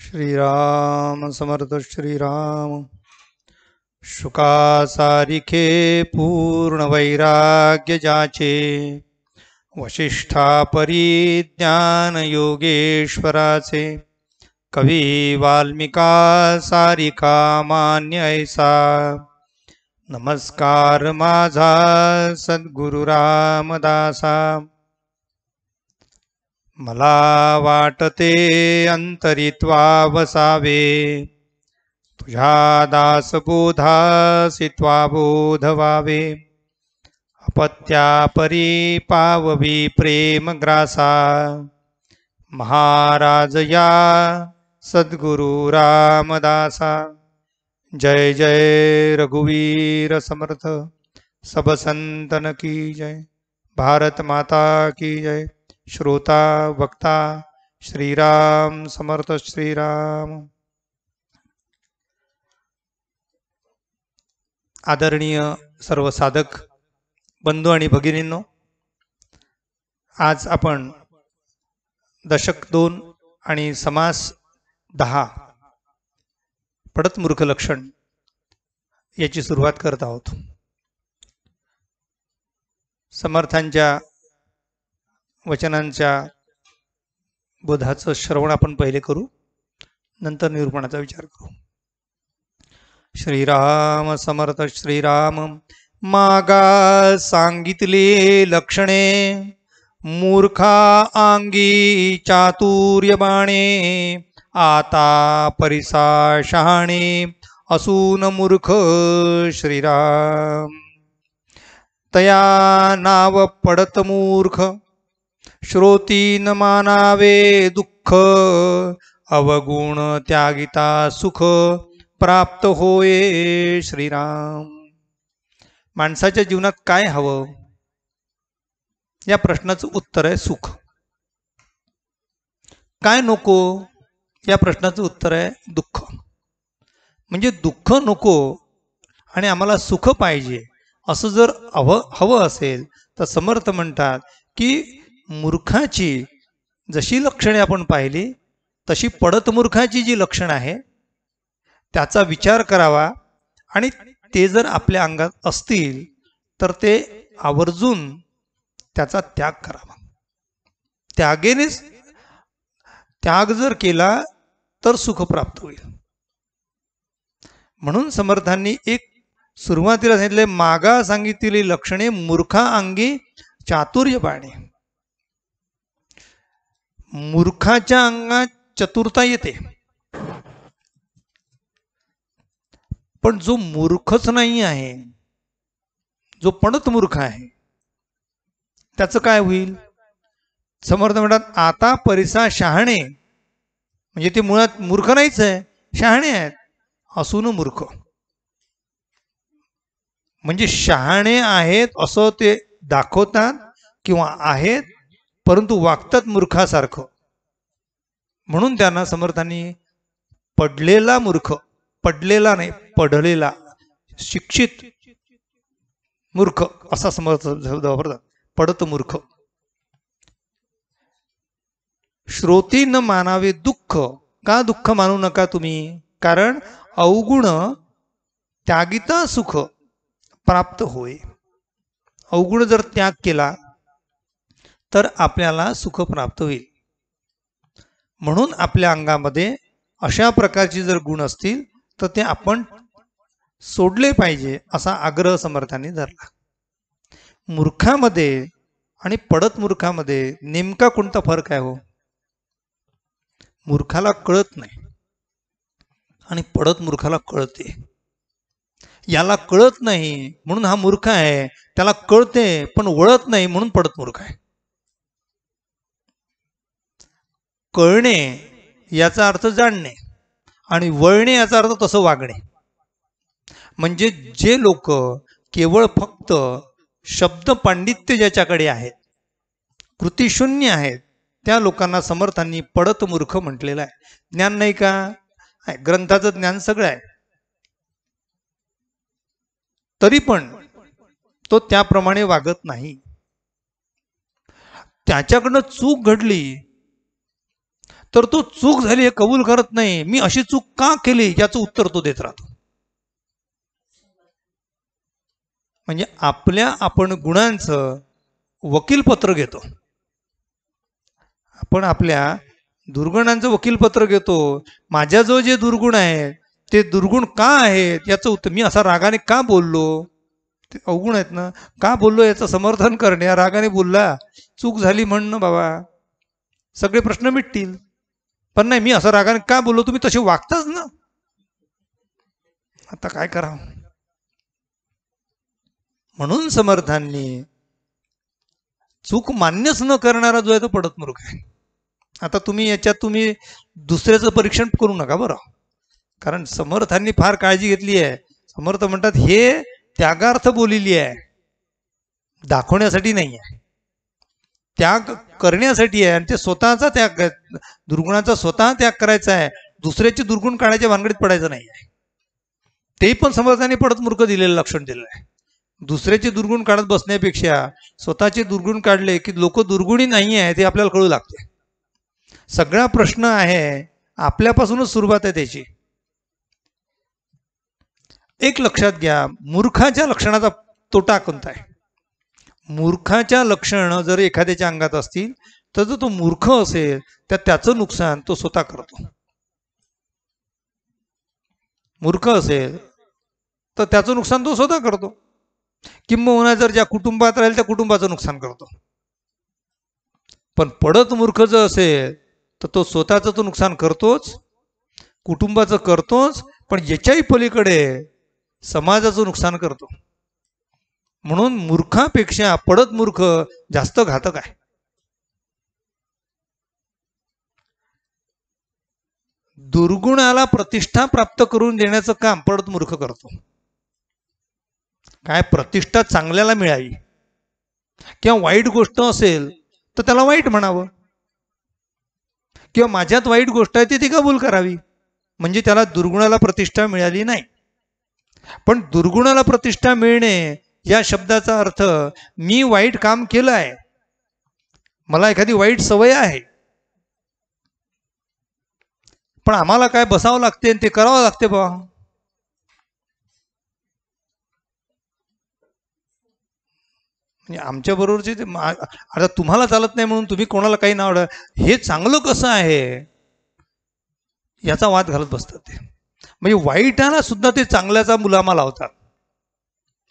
श्रीराम समर्थ श्रीराम शुका सारिखे पूर्ण वैराग्य जाचे वशिष्ठा परिज्ञान योगेश्वराचे कवी वाल्मिका सारिका मान्य ऐसा नमस्कार माझा सद्गुरु रामदासा मला वाटते अंतरित्वा वसावे तुझ्या दासबोधासी त्वा बोध व्हावे अपत्या परी पाववी प्रेम ग्रासा महाराज या सद्गुरु रामदासा जय जय रघुवीर समर्थ सब संतन की जय भारत माता की जय श्रोता वक्ता श्रीराम समर्थ श्रीराम। आदरणीय सर्व साधक बंधू आणि भगिनींनो, आज आपण दशक 2 आणि समास 10 पडत मूर्ख लक्षण याची सुरुवात करत आहोत। समर्थांच्या वचनांच्या बोधाचं श्रवण आपण पहिले करू, नंतर निरूपणाचा विचार करू। श्रीराम समर्थ श्रीराम। मागा सांगितले लक्षणे मूर्खा अंगी चातुर्य बाणे आता परिसा शहाणे असून मूर्ख श्रीराम तया नाव पडत मूर्ख श्रोती न मानावे दुःख अवगुण त्यागिता सुख प्राप्त होये श्रीराम। माणसाच्या जीवनात काय हवं या प्रश्नाचं उत्तर आहे सुख। काय नको या प्रश्नाचं उत्तर आहे दुःख। म्हणजे दुःख नको आणि आम्हाला सुख पाहिजे असं जर हवं असेल तर समर्थ म्हणतात की मूर्खाची जशी लक्षणे आपण पाहिली तशी पडत मूर्खाची जी लक्षण आहे त्याचा विचार करावा आणि ते जर आपल्या अंगात असतील तर ते आवर्जून त्याचा त्याग करावा। त्यागेनेच त्याग जर केला तर सुख प्राप्त होईल। म्हणून समर्थांनी एक सुरुवातीला सांगितले मागा सांगितलेली लक्षणे मूर्खा अंगी चातुर्य बाणे। मूर्खाच्या अंगात चतुरता येते, पण जो मूर्खच नाही आहे, जो पडत मूर्ख आहे त्याचं काय होईल? समर्थ म्हणतात आता परिसा शहाणे, म्हणजे ते मुळात मूर्ख नाहीच आहे, शहाणे आहेत असून मूर्ख। म्हणजे शहाणे आहेत असं ते दाखवतात किंवा आहेत परंतु वागतात मूर्खासारखं। म्हणून त्यांना समर्थांनी पडलेला मूर्ख, पडलेला नाही पडलेला, शिक्षित मूर्ख असा समर्थ वापरतात, पडत मूर्ख। श्रोती न मानावे दुःख, का दुःख मानू नका तुम्ही? कारण अवगुण त्यागिता सुख प्राप्त होय। अवगुण जर त्याग केला तर आपल्याला सुख प्राप्त होईल। म्हणून आपल्या अंगामध्ये अशा प्रकारची जर गुण असतील तर ते आपण सोडले पाहिजे असा आग्रह समर्थांनी धरला। मूर्खामध्ये आणि पडत मूर्खामध्ये नेमका कोणता फरक आहे हो? मूर्खाला कळत नाही आणि पडत मूर्खाला कळते। याला कळत नाही म्हणून हा मूर्ख आहे, त्याला कळते पण वळत नाही म्हणून पडत मूर्ख आहे। कळणे याचा अर्थ जाणणे आणि वळणे याचा अर्थ तसं वागणे। म्हणजे जे लोक केवळ फक्त शब्द पांडित्य ज्याच्याकडे आहेत, कृतिशून्य आहेत, त्या लोकांना समर्थांनी पडत मूर्ख म्हटलेलं आहे। ज्ञान नाही का? ग्रंथाचं ज्ञान सगळं आहे, तरी पण तो त्याप्रमाणे वागत नाही। त्याच्याकडनं चूक घडली तर तो चूक झाली हे कबूल करत नाही, मी अशी चूक का केली याचं उत्तर तो देत राहतो. म्हणजे आपण गुणांचं वकीलपत्र घेतो, आपण आपल्या दुर्गुणांचं वकीलपत्र घेतो. माझ्याजवळ जे दुर्गुण आहेत ते दुर्गुण का आहेत याचं उत्तर, मी असा रागाने का बोललो, ते अवगुण आहेत ना, का बोललो याचं समर्थन करणे. रागाने बोलला, चूक झाली म्हणणं बाबा, सगळे प्रश्न मिटतील. पण नाही, मी असं रागाने का बोललो, तुम्ही तसे वागताच ना, आता काय करा. म्हणून समर्थांनी चूक मान्यच न करणारा जो आहे तो पडत मूर्ख आहे. आता तुम्ही दुसऱ्याचं परीक्षण करू नका बरं, कारण समर्थांनी फार काळजी घेतली आहे. समर्थ म्हणतात हे त्यागार्थ बोललेली आहे, दाखवण्यासाठी नाही आहे, त्याग करण्यासाठी आहे. आणि ते स्वतःचा त्याग, दुर्गुणाचा स्वतः त्याग करायचा आहे, दुसऱ्याचे दुर्गुण काढायच्या भानगडीत पडायचं नाही आहे. ते पण समर्थांनी पडत मूर्ख दिलेलं लक्षण दिलेलं आहे. दुसऱ्याचे दुर्गुण काढत बसण्यापेक्षा स्वतःचे दुर्गुण काढले की लोक दुर्गुणी नाही आहे ते आपल्याला कळू लागते. सगळा प्रश्न आहे आपल्यापासूनच सुरुवात आहे त्याची. एक लक्षात घ्या, मूर्खाच्या लक्षणाचा तोटा कोणता आहे. मूर्खाच्या लक्षण जर एखाद्याच्या अंगात असतील तर जर तो मूर्ख असेल तर त्याचं नुकसान तो स्वतः करतो. मूर्ख असेल तर त्याचं नुकसान तो स्वतः करतो, किंबहुना जर ज्या कुटुंबात राहील त्या कुटुंबाचं नुकसान करतो. पण पडत मूर्ख जर असेल तर तो स्वतःचं तो नुकसान करतोच, कुटुंबाचं करतोच, पण याच्याही पलीकडे समाजाचं नुकसान करतो. म्हणून मूर्खापेक्षा पडत मूर्ख जास्त घातक आहे. दुर्गुणाला प्रतिष्ठा प्राप्त करून देण्याचं काम पडत मूर्ख करतो. काय प्रतिष्ठा चांगल्याला मिळावी किंवा वाईट गोष्ट असेल तर त्याला वाईट म्हणावं, किंवा माझ्यात वाईट गोष्ट आहे ती कबूल करावी, म्हणजे त्याला दुर्गुणाला प्रतिष्ठा मिळाली नाही. पण दुर्गुणाला प्रतिष्ठा मिळणे या शब्दाचा अर्थ मी वाईट काम केलं आहे, मला एखादी वाईट सवय आहे, पण आम्हाला काय बसावं लागते आणि ते करावं लागते बा. म्हणजे आमच्या बरोबरचे ते आता तुम्हाला चालत नाही म्हणून तुम्ही कोणाला काही नाव, हे चांगलं कसं आहे याचा वाद घालत बसतात ते. म्हणजे वाईटाला सुद्धा ते चांगल्याचा मुलामा लावतात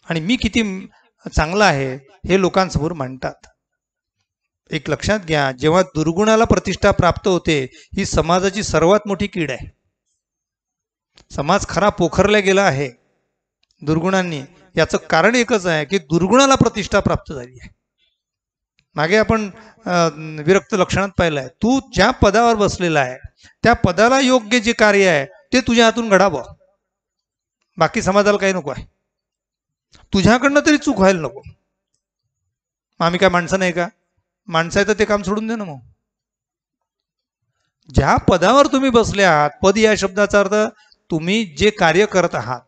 आणि मी किती चांगला आहे हे लोकांसमोर मांडतात. एक लक्षात घ्या, जेव्हा दुर्गुणाला प्रतिष्ठा प्राप्त होते ही समाजाची सर्वात मोठी कीड आहे. समाज खरा पोखरला गेला आहे दुर्गुणांनी. याचं कारण एकच आहे की दुर्गुणाला प्रतिष्ठा प्राप्त झाली आहे. मागे आपण विरक्त लक्षणात पाहिलं आहे, तू ज्या पदावर बसलेला आहे त्या पदाला योग्य जे कार्य आहे ते तुझ्या हातून घडावं, बाकी समाजाला काही नको आहे, तुझ्याकडनं तरी चूक व्हायला नको. आम्ही काय माणसं नाही का, माणसं आहे तर ते काम सोडून दे ना. मग ज्या पदावर तुम्ही बसले आहात, पद या शब्दाचा अर्थ तुम्ही जे कार्य करत आहात.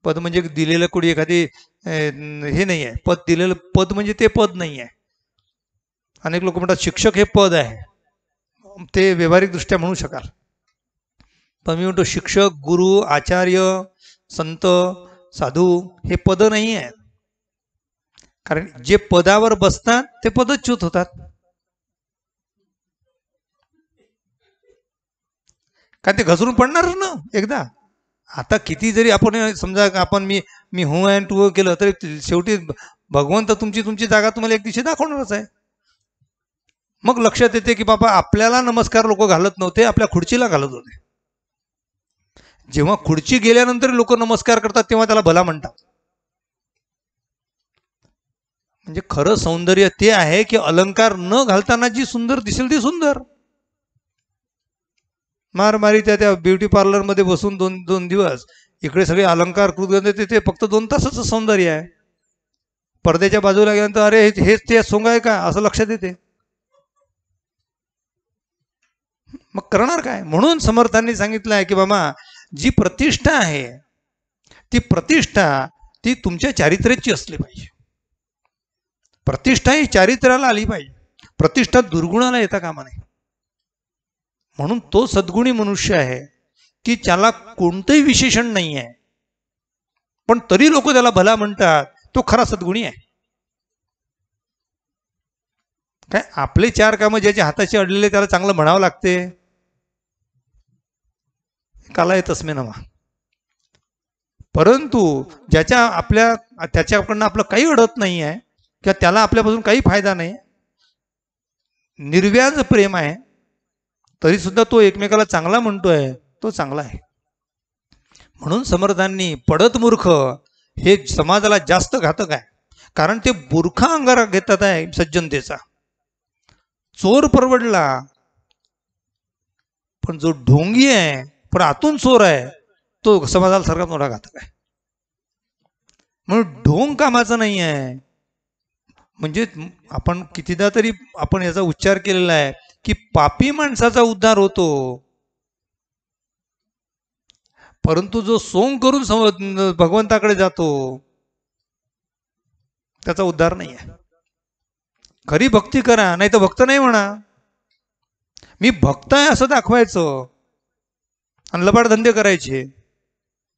पद म्हणजे दिलेलं कोणी एखादी हे नाही आहे, पद दिलेलं पद म्हणजे ते पद नाही आहे. अनेक लोक म्हणतात शिक्षक हे पद आहे, ते व्यावहारिक दृष्ट्या म्हणू शकाल, पण मी म्हणतो शिक्षक, गुरु, आचार्य, संत, साधू हे पद नाही आहेत. कारण जे पदावर बसतात ते पदच्युत होतात. का ते घसरून पडणारच ना एकदा. आता किती जरी आपण समजा आपण मी हू अँड टू केलं तरी शेवटी भगवंत तुमची जागा तुम्हाला एक दिवशी दाखवणारच आहे. मग लक्षात येते की बाबा आपल्याला नमस्कार लोक घालत नव्हते, आपल्या खुर्चीला घालत होते. जेव्हा खुर्ची गेल्यानंतर लोक नमस्कार करतात तेव्हा त्याला भला म्हणतात. म्हणजे खरं सौंदर्य ते आहे की अलंकार न घालताना जी सुंदर दिसेल ती सुंदर. मारमारी त्या ब्युटी पार्लर मध्ये बसून दोन दिवस इकडे सगळे अलंकार कृत ते फक्त 2 तासाचं सौंदर्य आहे. पडद्याच्या बाजूला गेल्यानंतर अरे हेच ते सोंग आहे का असं लक्षात येते. मग करणार काय. म्हणून समर्थांनी सांगितलं आहे की बाबा जी प्रतिष्ठा आहे ती प्रतिष्ठा ती तुमच्या चारित्र्याची असली पाहिजे. प्रतिष्ठा ही चारित्र्याला आली पाहिजे, प्रतिष्ठा दुर्गुणाला येता कामा नये. म्हणून तो सद्गुणी मनुष्य आहे की त्याला कोणतंही विशेषण नाही आहे, पण तरी लोक त्याला भला म्हणतात, तो खरा सद्गुणी आहे. काय आपले 4 कामं ज्याच्या हाताशी अडलेले त्याला चांगलं म्हणावं लागते, काला आहे तस्मे नवा. परंतु ज्याच्या त्याच्याकडनं आपलं काही अडत नाही आहे किंवा त्याला आपल्यापासून काही फायदा नाही, निर्व्याज प्रेम आहे, तरी सुद्धा तो एकमेकाला चांगला म्हणतोय, तो चांगला आहे. म्हणून समर्थांनी पडत मूर्ख हे समाजाला जास्त घातक आहे, कारण ते बुरखा अंगारा घेतात आहे सज्जनतेचा. चोर परवडला, पण जो ढोंगी आहे पण आतून चोर आहे तो समाजाला सर्वात मोठा घातक आहे. म्हणून ढोंग कामाचा नाही आहे. म्हणजे आपण कितीदा तरी आपण याचा उच्चार केलेला आहे की पापी माणसाचा उद्धार होतो, परंतु जो सोंग करून भगवंताकडे जातो त्याचा उद्धार नाही आहे. खरी भक्ती करा, नाही तर भक्त नाही म्हणा. मी भक्त आहे असं दाखवायचं आणि लबाड धंदे करायचे,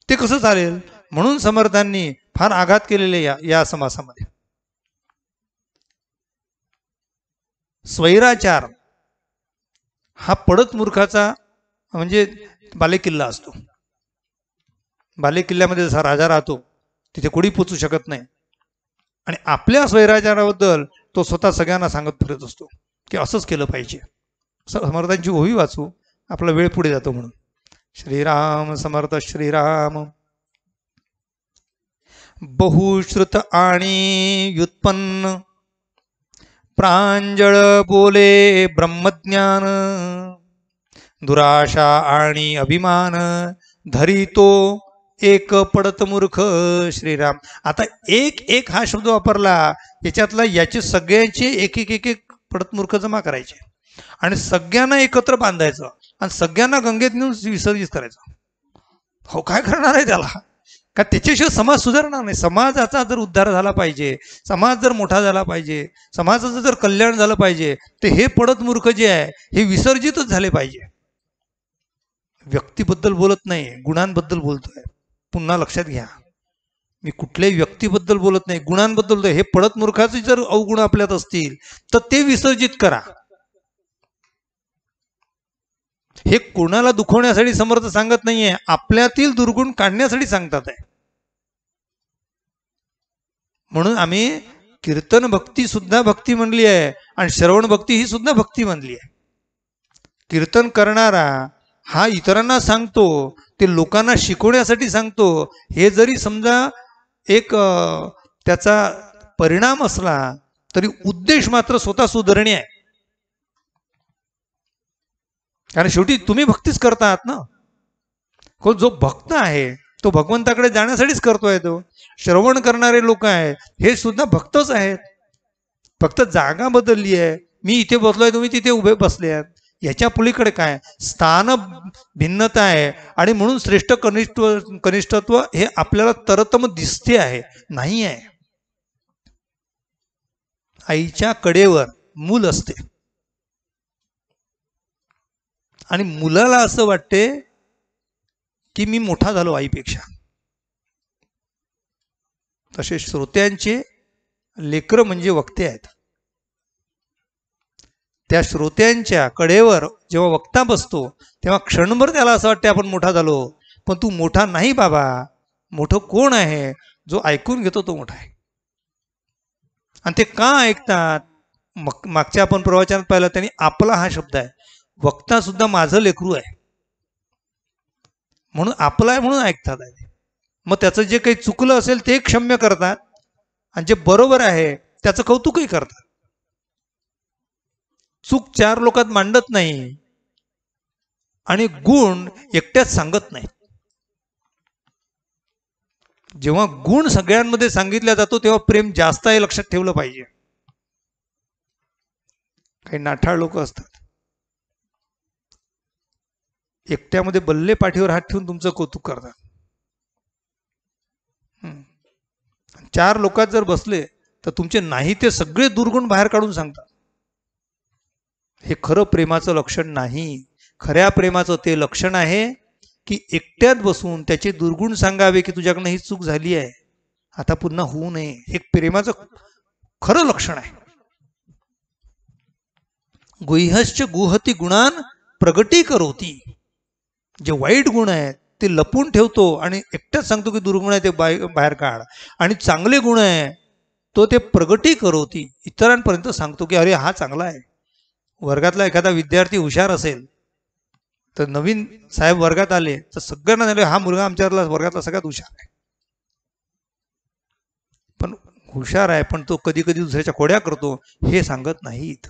ते कसं चालेल? म्हणून समर्थांनी फार आघात केलेले या समासामध्ये. स्वैराचार हा पडत मूर्खाचा म्हणजे बालेकिल्ला असतो. बालेकिल्ल्यामध्ये जसा राजा राहतो तिथे कोणी पोचू शकत नाही, आणि आपल्या स्वैराचाराबद्दल तो स्वतः सगळ्यांना सांगत फिरत असतो की असंच केलं पाहिजे. समर्थांची ओवी वाचू, आपला वेळ पुढे जातो म्हणून. श्रीराम समर्थ श्रीराम. बहुश्रुत आणि व्युत्पन्न प्रांजळ बोले ब्रह्मज्ञान, दुराशा आणि अभिमान धरितो एक पडत मूर्ख. श्रीराम. आता एक हा शब्द वापरला, याच्यातला याचे सगळ्यांचे एक एक पडत मूर्ख जमा करायचे आणि सगळ्यांना एकत्र बांधायचं आणि सगळ्यांना गंगेत नेऊन विसर्जित करायचं. हो, काय करणार आहे त्याला? का त्याच्याशिवाय समाज सुधारणार नाही. समाजाचा जर उद्धार झाला पाहिजे, समाज जर मोठा झाला पाहिजे, समाजाचं जर कल्याण झालं पाहिजे, तर हे पडत मूर्ख जे आहे हे विसर्जितच झाले पाहिजे. व्यक्तीबद्दल बोलत नाही, गुणांबद्दल बोलतोय. पुन्हा लक्षात घ्या, मी कुठल्याही व्यक्तीबद्दल बोलत नाही, गुणांबद्दल बोलतोय. हे पडत मूर्खाचे जर अवगुण आपल्यात असतील तर ते विसर्जित करा. हे कोणाला दुखवण्यासाठी समर्थ सांगत नाहीये, आपल्यातील दुर्गुण काढण्यासाठी सांगतात आहे. म्हणून आम्ही कीर्तन भक्ती सुद्धा भक्ती म्हणली आहे आणि श्रवण भक्ती ही सुद्धा भक्ती म्हणली आहे. कीर्तन करणारा हा इतरांना सांगतो, ते लोकांना शिकवण्यासाठी सांगतो. हे जरी समजा एक त्याचा परिणाम असला तरी उद्देश मात्र स्वतः सुधारणे आहे. कारण शेवटी तुम्ही भक्तीच करता आहात ना. जो भक्त आहे तो भगवंताकडे जाण्यासाठीच करतोय. तो श्रवण करणारे लोक आहेत हे सुद्धा भक्तच आहेत, फक्त जागा बदलली आहे. मी इथे बसलोय, तुम्ही तिथे उभे बसले आहात. याच्या पलीकडे काय? स्थान भिन्नता आहे आणि म्हणून श्रेष्ठ कनिष्ठत्व हे आपल्याला तरतम दिसते आहे, नाही आहे. आईच्या कडेवर मूल असते आणि मुलाला असं वाटते की मी मोठा झालो आईपेक्षा. तसे श्रोत्यांचे लेकर म्हणजे वक्ते आहेत. त्या श्रोत्यांच्या कडेवर जेव्हा वक्ता बसतो तेव्हा क्षणभर त्याला असं वाटते आपण मोठा झालो, पण तू मोठा नाही बाबा. मोठं कोण आहे? जो ऐकून घेतो तो मोठा आहे. आणि ते का ऐकतात? मागच्या आपण प्रवचनात पाहिलं त्यांनी आपला हा शब्द आहे. वक्ता सुद्धा माझं लेकरू आहे म्हणून आपला आहे म्हणून ऐकतात. मग त्याचं जे काही चुकलं असेल ते क्षम्य करतात आणि जे बरोबर आहे त्याचं कौतुकही करतात. चूक 4 लोकात मांडत नाही आणि गुण एकट्यात सांगत नाही. जेव्हा गुण सगळ्यांमध्ये सांगितला जातो तेव्हा प्रेम जास्त आहे, लक्षात ठेवलं पाहिजे. काही नाठाळ लोक असतात, एकट्यामध्ये बल्ले पाठीवर हात ठेवून तुमचं कौतुक करतात. 4 लोकात जर बसले तर तुमचे नाही ते सगळे दुर्गुण बाहेर काढून सांगतात. हे खरं प्रेमाचं लक्षण नाही. खऱ्या प्रेमाचं ते लक्षण आहे की एकट्यात बसून त्याचे दुर्गुण सांगावे की तुझ्याकडनं ही चूक झाली आहे, आता पुन्हा होऊ नये. हे प्रेमाचं खरं लक्षण आहे. गुह्यश्च गुहती गुणान प्रगटी करोती. जे वाईट गुण आहेत ते लपून ठेवतो आणि एकट्याच सांगतो की दुर्गुण आहे ते बाहेर काढ, आणि चांगले गुण आहे तो ते प्रगटी करवती, इतरांपर्यंत सांगतो की अरे हा चांगला आहे. वर्गातला एखादा विद्यार्थी हुशार असेल तर नवीन साहेब वर्गात आले तर सगळ्यांना झाले हा मुलगा आमच्या वर्गातला सगळ्यात हुशार आहे. पण हुशार आहे पण तो कधी कधी दुसऱ्याच्या खोड्या करतो हे सांगत नाहीत.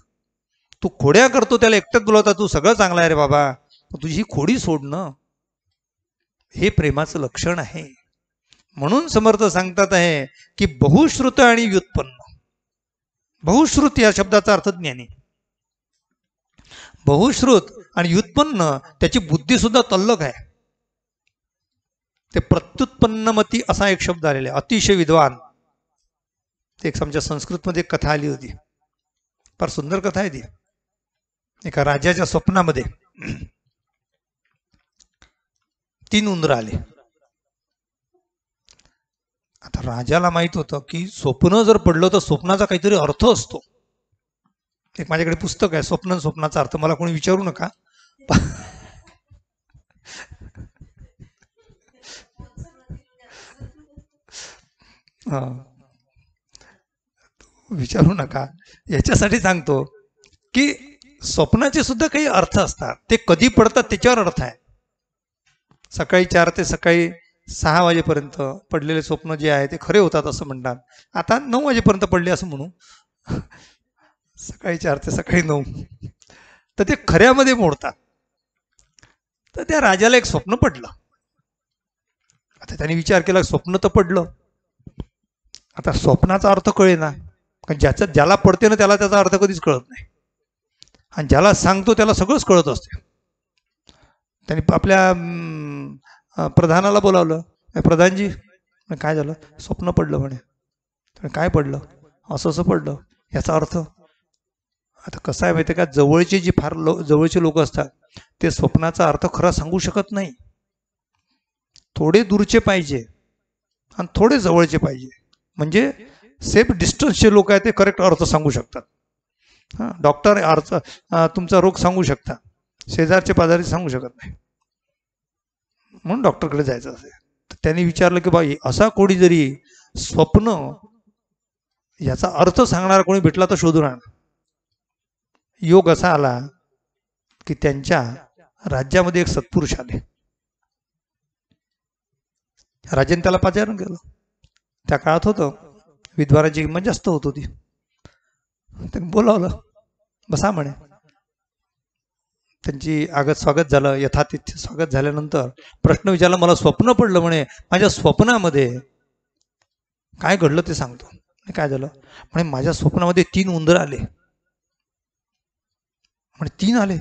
तू खोड्या करतो त्याला एकट्यात बोलवता तू सगळं चांगलं आहे रे बाबा, तुझी खोडी सोडणं हे प्रेमाचं लक्षण आहे. म्हणून समर्थ सांगतात आहे की बहुश्रुत आणि व्युत्पन्न. बहुश्रुत या शब्दाचा अर्थ ज्ञानी, बहुश्रुत आणि व्युत्पन्न त्याची बुद्धी सुद्धा तल्लक आहे. ते प्रत्युत्पन्नमती असा एक शब्द आलेला आहे, अतिशय विद्वान. ते एक आमच्या संस्कृतमध्ये कथा आली होती, फार सुंदर कथा आहे ती. एका राजाच्या स्वप्नामध्ये 3 उंदरं आले. आता राजाला माहित होतं की स्वप्न जर पडलं तर स्वप्नाचा काहीतरी अर्थ असतो. एक माझ्याकडे पुस्तक आहे, स्वप्न स्वप्नाचा अर्थ. मला कोणी विचारू नका, विचारू नका. याच्यासाठी सांगतो की स्वप्नाचे सुद्धा काही अर्थ असतात, ते कधी पडतात त्याच्यावर अर्थ आहे. सकाळी 4 ते सकाळी 6 वाजेपर्यंत पडलेले स्वप्न जे आहे ते खरे होतात असं म्हणतात. आता 9 वाजेपर्यंत पडले असं म्हणू, सकाळी 4 ते सकाळी 9, तर ते खऱ्यामध्ये मोडतात. तर त्या राजाला एक स्वप्न पडलं. आता त्याने विचार केला स्वप्न तर पडलं, आता स्वप्नाचा अर्थ कळेना, कारण ज्याला पडते ना त्याला त्याचा अर्थ कधीच कळत नाही, आणि ज्याला सांगतो त्याला सगळंच कळत असते. त्यांनी आपल्या प्रधानाला बोलावलं, प्रधानजी काय झालं? स्वप्न पडलं म्हणे. काय पडलं? असं असं पडलं, याचा अर्थ. आता कसं आहे माहिती आहे का, जवळचे जे फार जवळचे लोक असतात ते स्वप्नाचा अर्थ खरा सांगू शकत नाही. थोडे दूरचे पाहिजे आणि थोडे जवळचे पाहिजे, म्हणजे सेफ डिस्टन्सचे लोक आहेत ते करेक्ट अर्थ सांगू शकतात. डॉक्टर अर्थ तुमचा रोग सांगू शकतात, शेजारचे पाजारी सांगू शकत नाही. म्हणून डॉक्टरकडे जायचं असेल तर त्यांनी विचारलं की बाई असा कोणी जरी स्वप्न याचा अर्थ सांगणारा कोणी भेटला तर शोधून आण. योग असा आला की त्यांच्या राज्यामध्ये एक सत्पुरुष आले. राजाने त्याला पाचारण केलं. त्या काळात होतं विद्वानाची किंमत जास्त होत होती. त्यांनी बोलावलं, बसा म्हणे. त्यांची आगत स्वागत झालं, यथातिथ्य स्वागत झाल्यानंतर प्रश्न विचारला, मला स्वप्न पडलं म्हणे, माझ्या स्वप्नामध्ये काय घडलं ते सांगतो. काय झालं म्हणे, माझ्या स्वप्नामध्ये 3 उंदर आले म्हणे. 3 आले?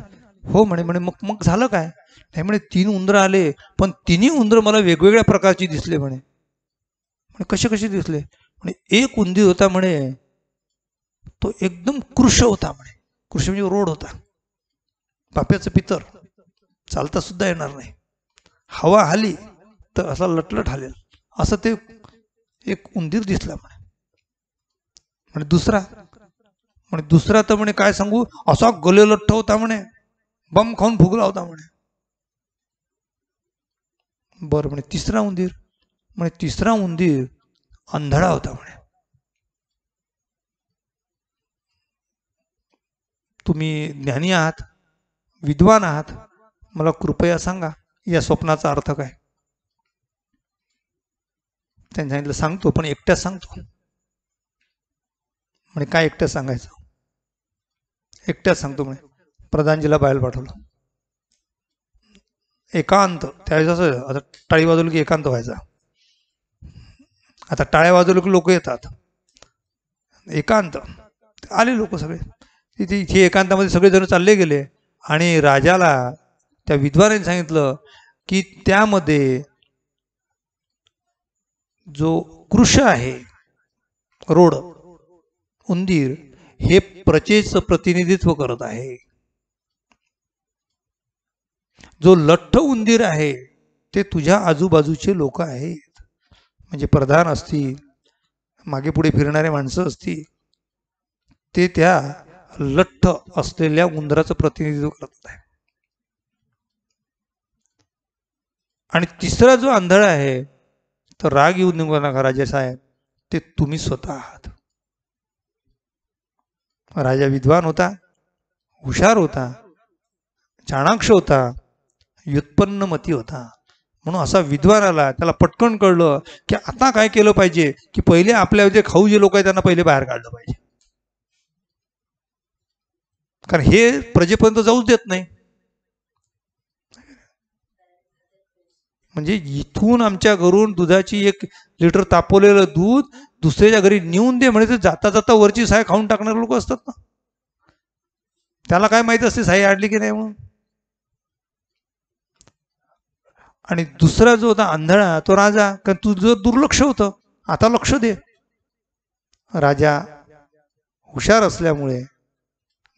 हो म्हणे. म्हणे मग मग झालं काय? नाही म्हणे 3 उंदर आले, पण 3ही उंदर मला वेगवेगळ्या प्रकारची दिसले म्हणे. म्हणे कसे कसे दिसले? म्हणे एक उंदीर होता म्हणे, तो एकदम कृश होता म्हणे. कृश म्हणजे रोड होता, पाप्याचं पितर, चालता सुद्धा येणार नाही. हवा आली तर असा लटलट हालेल असं ते एक उंदीर दिसला म्हणे. म्हणे दुसरा तर म्हणे काय सांगू, असा गले लठ्ठ होता म्हणे, बम खाऊन फुगला होता म्हणे. बरं म्हणे तिसरा उंदीर अंधळा होता म्हणे. तुम्ही ज्ञानी आहात, विद्वान आहात, मला कृपया सांगा या स्वप्नाचा अर्थ काय? त्यांनी सांगितलं सांगतो, पण एकट्याच सांगतो. म्हणे काय एकट्याच सांगायचं? एकट्याच सांगतो म्हणे. प्रधानजीला बाहेर पाठवलं. एकांत, त्यावेळेस असं आता टाळी वाजवली की एकांत व्हायचा. आता टाळ्या वाजवलं की लोक येतात. एकांत आले लोक सगळे इथे एकांतामध्ये सगळेजण चालले गेले, आणि राजाला त्या विद्वानाने सांगितलं की त्यामध्ये जो कृश आहे, रोड उंदीर, हे प्रजेचं प्रतिनिधित्व करत आहे. जो लठ्ठ उंदीर आहे ते तुझ्या आजूबाजूचे लोक आहेत. म्हणजे प्रधान असतील, मागे पुढे फिरणारे माणसं असतील, ते त्या लठ्ठ असलेल्या उंदराचं प्रतिनिधित्व करत आहे. आणि तिसरा जो आंधळा आहे, तर राग येऊ नको नका राजासाहेब, ते तुम्ही स्वतः आहात. राजा विद्वान होता, हुशार होता, चाणाक्ष होता, व्युत्पन्न मती होता. म्हणून असा विद्वान आला, त्याला पटकन कळलं की आता काय केलं पाहिजे, की पहिले आपल्या जे खाऊ जे लोक आहेत त्यांना पहिले बाहेर काढलं पाहिजे, कारण हे प्रजेपर्यंत जाऊच देत नाही. म्हणजे इथून आमच्या घरून दुधाची 1 लिटर तापवलेलं दूध दुसऱ्याच्या घरी नेऊन दे म्हणजे जाता जाता वरची साय खाऊन टाकणारे लोक असतात ना. त्याला काय माहित असते साई आणली की नाही म्हणून. आणि दुसरा जो होता आंधळा तो राजा, कारण तुझं दुर्लक्ष होतं, आता लक्ष दे. राजा हुशार असल्यामुळे,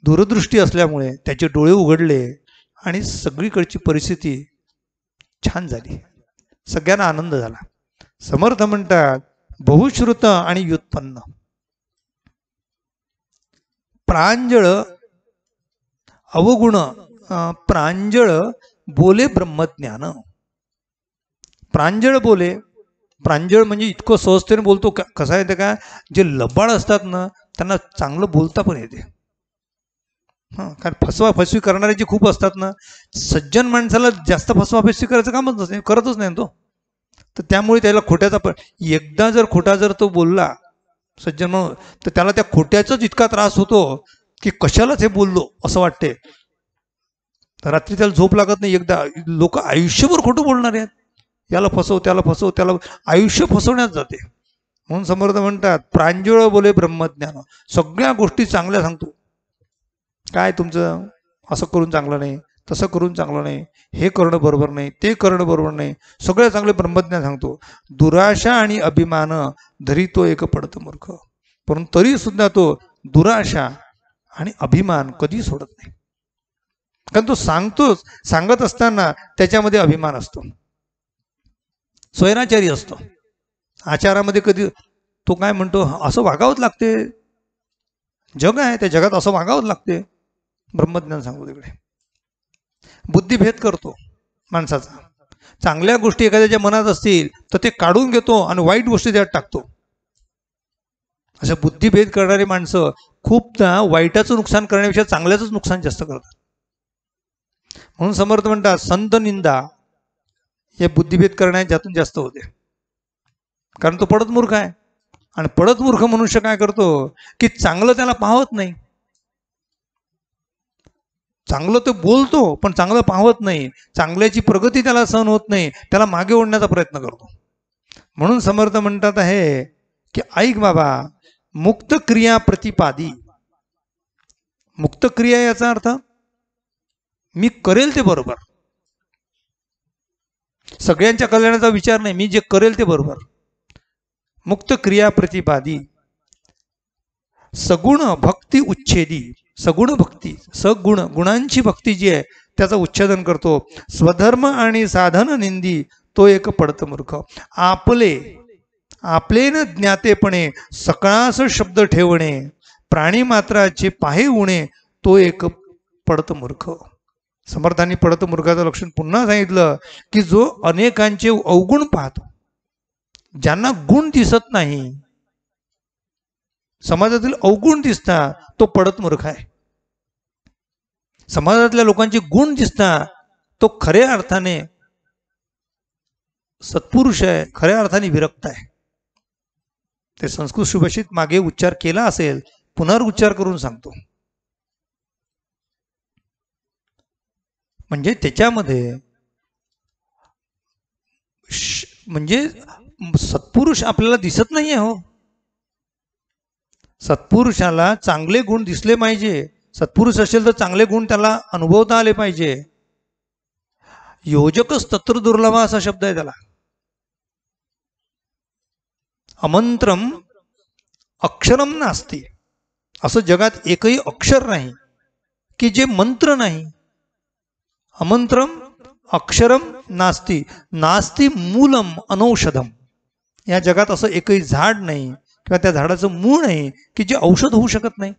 दूरदृष्टी असल्यामुळे त्याचे डोळे उघडले आणि सगळीकडची परिस्थिती छान झाली, सगळ्यांना आनंद झाला. समर्थ म्हणतात बहुश्रुत आणि व्युत्पन्न. प्रांजळ अवगुण, प्रांजळ बोले ब्रह्मज्ञान. प्रांजळ बोले, प्रांजळ म्हणजे इतकं सहजतेने बोलतो. कसं आहे ते काय, जे लबाड असतात ना त्यांना चांगलं बोलता पण येते. कारण फसवी करणारे जे खूप असतात ना, सज्जन माणसाला जास्त फसवी करायचं कामच नाही, करतच नाही तो. तर त्यामुळे त्याला खोट्याचा एकदा जर खोटा जर तो बोलला सज्जन म्हणून, तर त्याला त्या खोट्याचाच इतका त्रास होतो की कशालाच हे बोललो असं वाटते. रात्री त्याला झोप लागत नाही. एकदा लोक आयुष्यभर खोटं बोलणार आहेत, याला फसव त्याला फसव, त्याला आयुष्य फसवण्यात जाते. म्हणून समर्थ म्हणतात प्रांजळ बोले ब्रह्मज्ञान. सगळ्या गोष्टी चांगल्या सांगतो, काय तुमचं असं करून चांगलं नाही, तसं करून चांगलं नाही, हे करणं बरोबर नाही, ते करणं बरोबर नाही, सगळे चांगले ब्रह्मज्ञान सांगतो. दुराशा आणि अभिमान धरी तो एक पडत मूर्ख. परंतु तरी सुद्धा तो दुराशा आणि अभिमान कधी सोडत नाही, कारण तो सांगतोच. सांगत असताना त्याच्यामध्ये अभिमान असतो, स्वैराचारी असतो. आचारामध्ये कधी तो काय म्हणतो, असं वागावंच लागते, जग आहे त्या जगात असं वागावंच लागते. ब्रह्मज्ञान सांगतो तिकडे बुद्धिभेद करतो माणसाचा. चांगल्या गोष्टी एखाद्याच्या मनात असतील तर ते काढून घेतो आणि वाईट गोष्टी त्यात टाकतो. असं बुद्धिभेद करणारी माणसं खूपदा वाईटाचं नुकसान करण्यापेक्षा चांगल्याच नुकसान जास्त करतात. म्हणून समर्थ म्हणतात संत निंदा हे बुद्धिभेद करण्याच्यातून जास्त होते, कारण तो पडत मूर्ख आहे. आणि पडत मूर्ख मनुष्य काय करतो की चांगलं त्याला पाहत नाही. चांगलं तो बोलतो पण चांगलं पाहत नाही, चांगल्याची प्रगती त्याला सहन होत नाही, त्याला मागे ओढण्याचा प्रयत्न करतो. म्हणून समर्थ म्हणतात आहे की ऐक बाबा, मुक्त क्रिया प्रतिपादी. मुक्त क्रिया याचा अर्थ मी करेल ते बरोबर, सगळ्यांच्या कल्याणाचा विचार नाही, मी जे करेल ते बरोबर. मुक्त क्रिया प्रतिपादी. सगुण भक्ती उच्छेदी. सगुण भक्ती, सगुण गुणांची भक्ती जी आहे त्याचा उच्छेदन करतो. स्वधर्म आणि साधन निंदी तो एक पडत मूर्ख. आपले न ज्ञातेपणे सकळास शब्द ठेवणे, प्राणी मात्राचे पाहे उणे तो एक पडत मूर्ख. समर्थांनी पडत मूर्खाचं लक्षण पुन्हा सांगितलं की जो अनेकांचे अवगुण पाहतो, ज्यांना गुण दिसत नाही, समाजातील अवगुण दिसतात, तो पडत मूर्ख आहे. समाजातल्या लोकांचे गुण दिसतात, तो खऱ्या अर्थाने सत्पुरुष आहे, खऱ्या अर्थाने विरक्त आहे. ते संस्कृत सुभाषित मागे उच्चार केला असेल, पुनरुच्चार करून सांगतो. म्हणजे त्याच्यामध्ये म्हणजे सत्पुरुष आपल्याला दिसत नाहीये. हो, सत्पुरुषाला चांगले गुण दिसले पाहिजे. सत्पुरुष असेल तर चांगले गुण त्याला अनुभवता आले पाहिजे. योजकच तत्र दुर्लभ असा शब्द आहे त्याला. अमंत्रम अक्षरम नास्ती. असं जगात एकही अक्षर नाही की जे मंत्र नाही. अमंत्रम अक्षरम नास्ती, नास्ती मूलम अनौषधम. या जगात असं एकही झाड नाही किंवा त्या झाडाचं मूळ नाही की जे औषध होऊ शकत नाही.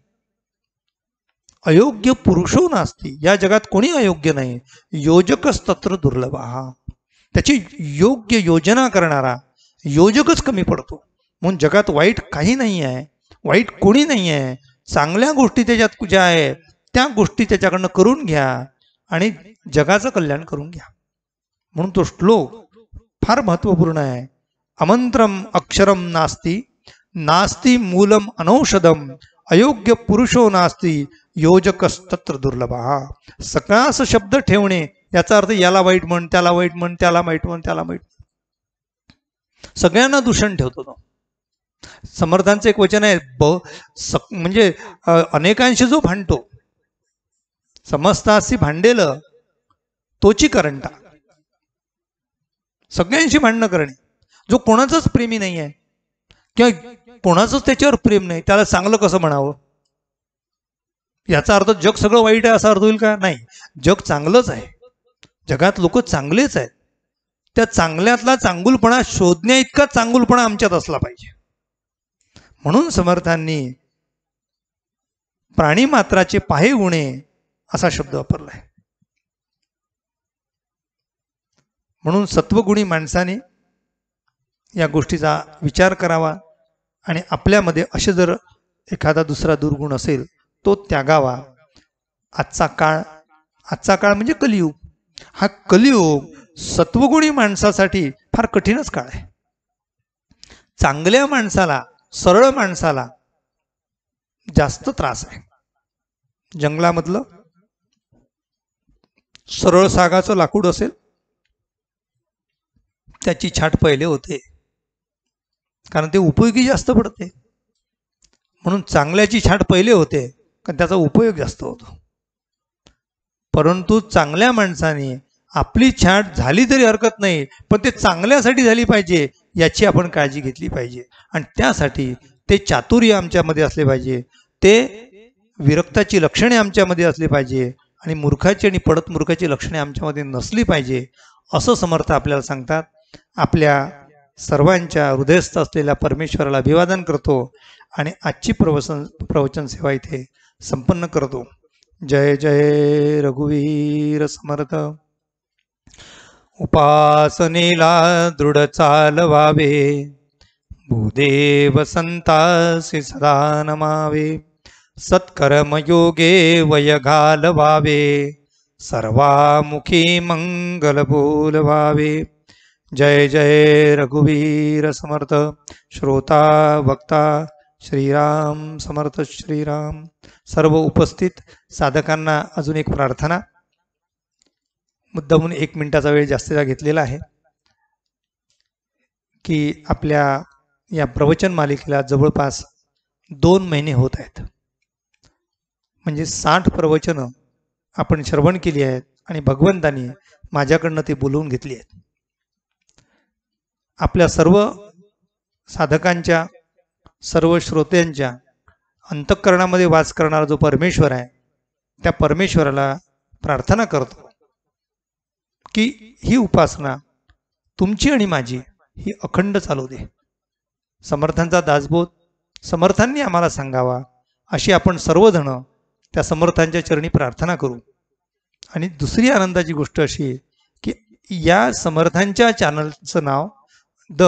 अयोग्य पुरुषो नास्ती, या जगात कोणी अयोग्य नाही. योजकच तत्र दुर्लभ, त्याची योग्य योजना करणारा योजकच कमी पडतो. म्हणून जगात वाईट काही नाही आहे, वाईट कोणी नाही आहे. चांगल्या गोष्टी त्याच्यात ज्या आहे त्या गोष्टी त्याच्याकडनं करून घ्या आणि जगाचं कल्याण करून घ्या. म्हणून तो श्लोक फार महत्वपूर्ण आहे. अमंत्रम अक्षरम नास्ती, नास्ती मूलम अनौषधम, अयोग्य पुरुषो नास्ती, योजकस्तत्र दुर्लभ. सकाळच शब्द ठेवणे याचा अर्थ याला वाईट म्हण, त्याला वाईट म्हण, त्याला वाईट म्हण, त्याला वाईट, सगळ्यांना दूषण ठेवतो तो. समर्थांचं एक वचन आहे, म्हणजे अनेकांशी जो भांडतो, समस्तासी भांडेल तोची करंटा. सगळ्यांशी भांडणं करणे. जो कोणाचाच प्रेमी नाही आहे किंवा कोणाचंच त्याच्यावर प्रेम नाही, त्याला चांगलं कसं म्हणावं? याचा अर्थ जग सगळं वाईट आहे असा अर्थ होईल का? नाही, जग चांगलंच आहे. जगात लोक चांगलेच आहेत. त्या चांगल्यातला चांगुलपणा शोधण्या इतका चांगुलपणा आमच्यात असला पाहिजे. म्हणून समर्थांनी प्राणी मात्राचे पाहे उणे असा शब्द वापरलाय. म्हणून सत्वगुणी माणसाने या गोष्टीचा विचार करावा आणि आपल्यामध्ये असे जर एखादा दुसरा दुर्गुण असेल तो त्यागावा. आजचा काळ म्हणजे कलियुग. हा कलियुग सत्वगुणी माणसासाठी फार कठीणच काळ आहे. चांगल्या माणसाला, सरळ माणसाला जास्त त्रास आहे. जंगलामधलं सरळ सागाचं लाकूड असेल त्याची छाट पहिले होते, कारण ते उपयोगी जास्त पडते. म्हणून चांगल्याची छाट पहिले होते कारण त्याचा उपयोग जास्त होतो. परंतु चांगल्या माणसाने आपली छाट झाली तरी हरकत नाही, पण ते चांगल्यासाठी झाली पाहिजे याची आपण काळजी घेतली पाहिजे. आणि त्यासाठी ते चातुर्य आमच्यामध्ये असले पाहिजे, ते विरक्ताची लक्षणे आमच्यामध्ये असली पाहिजे आणि मूर्खाची आणि पडत मूर्खाची लक्षणे आमच्यामध्ये नसली पाहिजे असं समर्थ आपल्याला सांगतात. आपल्या सर्वांच्या हृदयस्थ असलेल्या परमेश्वराला अभिवादन करतो आणि आजची प्रवचन सेवा इथे संपन्न करतो. जय जय रघुवीर समर्थ. उपासनेला दृढ चालवावे, भूदेव संतासी सदा नमावे. सत्कर्मयोगे वय घालवावे, सर्वामुखी मंगल बोलवावे. जय जय रघुवीर समर्थ. श्रोता वक्ता श्रीराम समर्थ श्रीराम. सर्व उपस्थित साधकांना अजून एक प्रार्थना. मुद्दामून 1 मिनिटाचा वेळ जास्तीचा घेतलेला आहे की आपल्या या प्रवचन मालिकेला जवळपास 2 महिने होत आहेत. म्हणजे 60 प्रवचनं आपण श्रवण केली आहेत आणि भगवंतांनी माझ्याकडनं ते बोलवून घेतली आहेत. आपल्या सर्व साधकांच्या, सर्व श्रोत्यांच्या अंतःकरणामध्ये वास करणारा जो परमेश्वर आहे त्या परमेश्वराला प्रार्थना करतो की ही उपासना तुमची आणि माझी ही अखंड चालू दे. समर्थांचा दासबोध समर्थांनी आम्हाला सांगावा अशी आपण सर्वजण त्या समर्थांच्या चरणी प्रार्थना करू. आणि दुसरी आनंदाची गोष्ट अशी की या समर्थांच्या चॅनलचं नाव द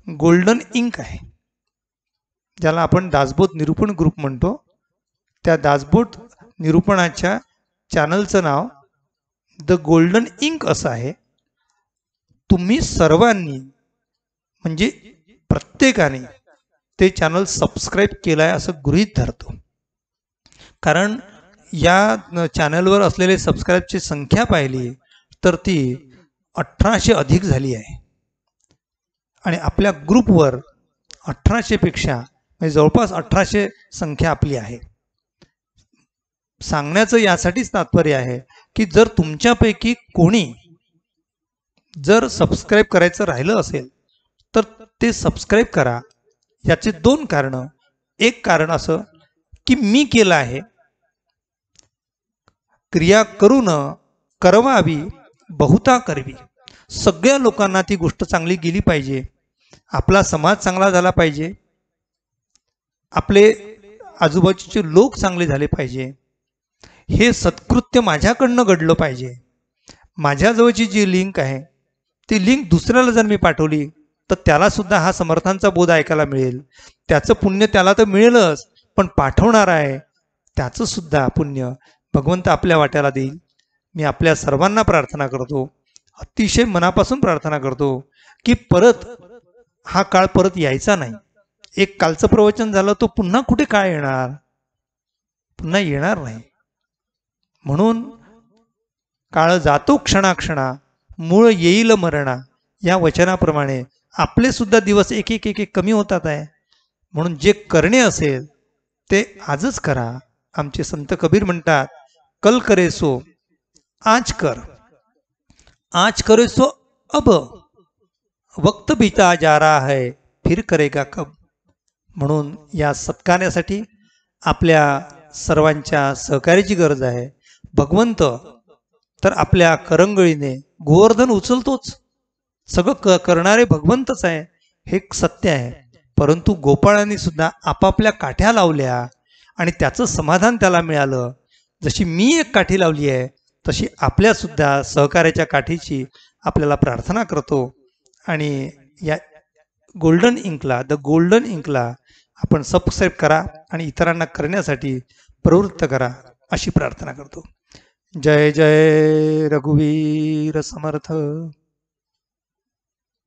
गोल्डन इंक आहे, ज्याला आपण दासबोध निरूपण ग्रुप म्हणतो. त्या दासबोध निरूपणाच्या चॅनलचं नाव द गोल्डन इंक असं आहे. तुम्ही सर्वांनी म्हणजे प्रत्येकाने ते चॅनल सबस्क्राईब केलंय असं गृहीत धरतो, कारण या चॅनलवर असलेले सबस्क्राईबची संख्या पाहिली तर ती 1800 अधिक झाली आहे आणि आपल्या ग्रुपवर 1800 पेक्षा म्हणजे जवळपास 1800 संख्या आपली आहे. सांगण्याचं यासाठीच तात्पर्य आहे की जर तुमच्यापैकी कोणी जर सबस्क्राईब करायचं राहिलं असेल तर ते सबस्क्राईब करा. याचे 2 कारणं. एक कारण असं की मी केलं आहे, क्रिया करून करवावी बहुता करवी. सगळ्या लोकांना ती गोष्ट चांगली गेली पाहिजे, आपला समाज चांगला झाला पाहिजे, आपले आजूबाजूचे लोक चांगले झाले पाहिजे, हे सत्कृत्य माझ्याकडनं घडलं पाहिजे. माझ्याजवळची जी लिंक आहे ती लिंक दुसऱ्याला जर मी पाठवली तर त्याला सुद्धा हा समर्थांचा बोध ऐकायला मिळेल. त्याचं पुण्य त्याला तर मिळेलच, पण पाठवणार आहे त्याचं सुद्धा पुण्य भगवंत आपल्या वाट्याला देईल. मी आपल्या सर्वांना प्रार्थना करतो, अतिशय मनापासून प्रार्थना करतो की परत हा काळ परत यायचा नाही. एक कालचं प्रवचन झालं, तो पुन्हा कुठे काळ येणार, पुन्हा येणार नाही. म्हणून काळ जातो क्षणाक्षणा, मूळ येईल मरणा, या वचनाप्रमाणे आपले सुद्धा दिवस एक एक एक एक कमी होतात आहे. म्हणून जे करणे असेल ते आजच करा. आमचे संत कबीर म्हणतात, कल करे सो आज कर, आज करे सो अब, वक्त बीता जा रहा है फिर करेगा कब. म्हणून या सत्कार्यासाठी आपल्या सर्वांच्या सहकार्याची गरज आहे. भगवंत तर आपल्या करंगळीने गोवर्धन उचलतोच, सगळं करणारे भगवंतच आहे, हे सत्य आहे. परंतु गोपाळांनी सुद्धा आपापल्या काठ्या लावल्या आणि त्याचं समाधान त्याला मिळालं. जशी मी एक काठी लावली आहे तशी आपल्या सुद्धा सहकार्याच्या काठीची आपल्याला प्रार्थना करतो. आणि या गोल्डन इंकला, द गोल्डन इंकला आपण सबस्क्राईब करा आणि इतरांना करण्यासाठी प्रवृत्त करा, अशी प्रार्थना करतो. जय जय रघुवीर समर्थ.